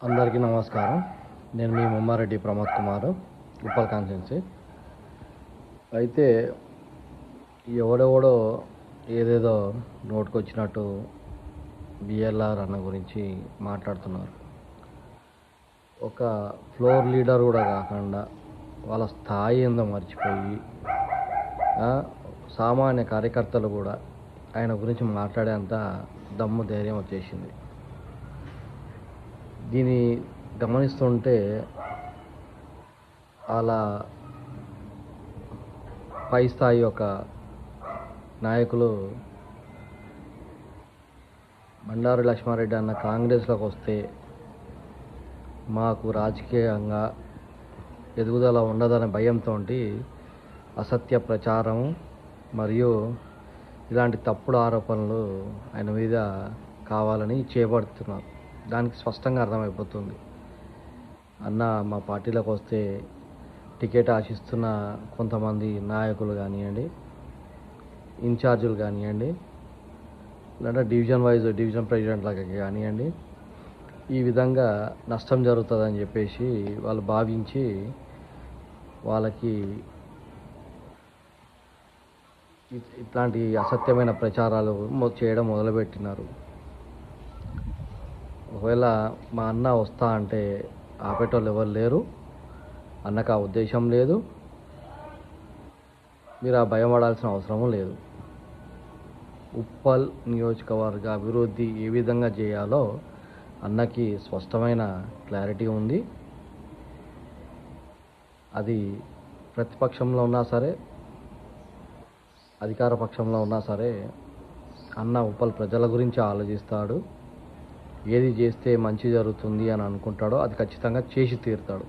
అందరికీ నమస్కారం. నేను మీ ముమ్మారెడ్డి ప్రమోద్ కుమార్, ఉప్పల్ కాన్స్టిట్యున్సీ. అయితే ఎవడెవడో ఏదేదో నోటుకొచ్చినట్టు బిఎల్ఆర్ అన్న గురించి మాట్లాడుతున్నారు. ఒక ఫ్లోర్ లీడర్ కూడా కాకుండా వాళ్ళ స్థాయి ఏందో మర్చిపోయి సామాన్య కార్యకర్తలు కూడా ఆయన గురించి మాట్లాడేంత దమ్ము ధైర్యం వచ్చేసింది. దీన్ని గమనిస్తుంటే అలా పై స్థాయి యొక్క నాయకులు బండారు లక్ష్మారెడ్డి అన్న కాంగ్రెస్లోకి వస్తే మాకు రాజకీయంగా ఎదుగుదల ఉండదనే భయంతో అసత్య ప్రచారం మరియు ఇలాంటి తప్పుడు ఆరోపణలు ఆయన మీద కావాలని చేపడుతున్నారు. దానికి స్పష్టంగా అర్థమైపోతుంది. అన్న మా పార్టీలోకి వస్తే టికెట్ ఆశిస్తున్న కొంతమంది నాయకులు కానివ్వండి, ఇన్ఛార్జీలు కానివ్వండి, లేదా డివిజన్ ప్రెసిడెంట్లకు కానివ్వండి, ఈ విధంగా నష్టం జరుగుతుందని చెప్పేసి వాళ్ళు భావించి వాళ్ళకి ఇట్లాంటి అసత్యమైన ప్రచారాలు చేయడం మొదలుపెట్టినారు. ఒకవేళ మా అన్న వస్తా అంటే ఆపేటోళ్ళు ఎవరు లేరు. అన్నకు ఆ ఉద్దేశం లేదు. మీరు ఆ భయం పడాల్సిన అవసరం లేదు. ఉప్పల్ నియోజకవర్గ అభివృద్ధి ఏ విధంగా చేయాలో అన్నకి స్పష్టమైన క్లారిటీ ఉంది. అది ప్రతిపక్షంలో ఉన్నా సరే, అధికార పక్షంలో ఉన్నా సరే అన్న ఉప్పల్ ప్రజల గురించి ఆలోచిస్తాడు. ఏది చేస్తే మంచి జరుగుతుంది అని అనుకుంటాడో అది ఖచ్చితంగా చేసి తీరుతాడు.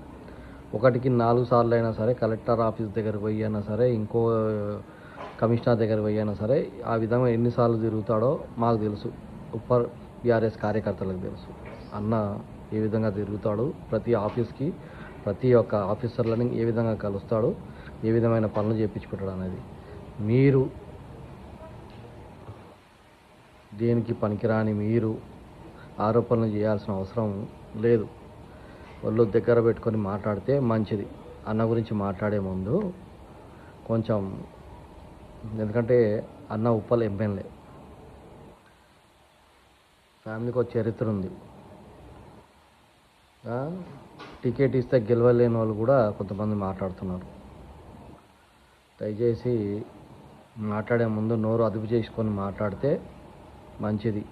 1కి 4 సార్లు అయినా సరే కలెక్టర్ ఆఫీస్ దగ్గరికి పోయి అయినా సరే, ఇంకో కమిషనర్ దగ్గరికి పోయి అయినా సరే, ఆ విధంగా ఎన్నిసార్లు తిరుగుతాడో మాకు తెలుసు, ఉప్పల్ బీఆర్ఎస్ కార్యకర్తలకు తెలుసు. అన్న ఏ విధంగా తిరుగుతాడు, ప్రతి ఆఫీస్కి ప్రతి ఒక్క ఆఫీసర్లని ఏ విధంగా కలుస్తాడు, ఏ విధమైన పనులు చేయించుకుంటాడు అనేది. మీరు దేనికి పనికిరాని మీరు ఆరోపణలు చేయాల్సిన అవసరం లేదు. వాళ్ళు దగ్గర పెట్టుకొని మాట్లాడితే మంచిది. అన్న గురించి మాట్లాడే ముందు కొంచెం, ఎందుకంటే అన్న ఉప్పల్ ఎమ్మెల్యే, ఫ్యామిలీకి ఒక చరిత్ర ఉంది. టికెట్ ఇస్తే గెలవలేని వాళ్ళు కూడా కొంతమంది మాట్లాడుతున్నారు. దయచేసి మాట్లాడే ముందు నోరు అదుపు చేసుకొని మాట్లాడితే మంచిది.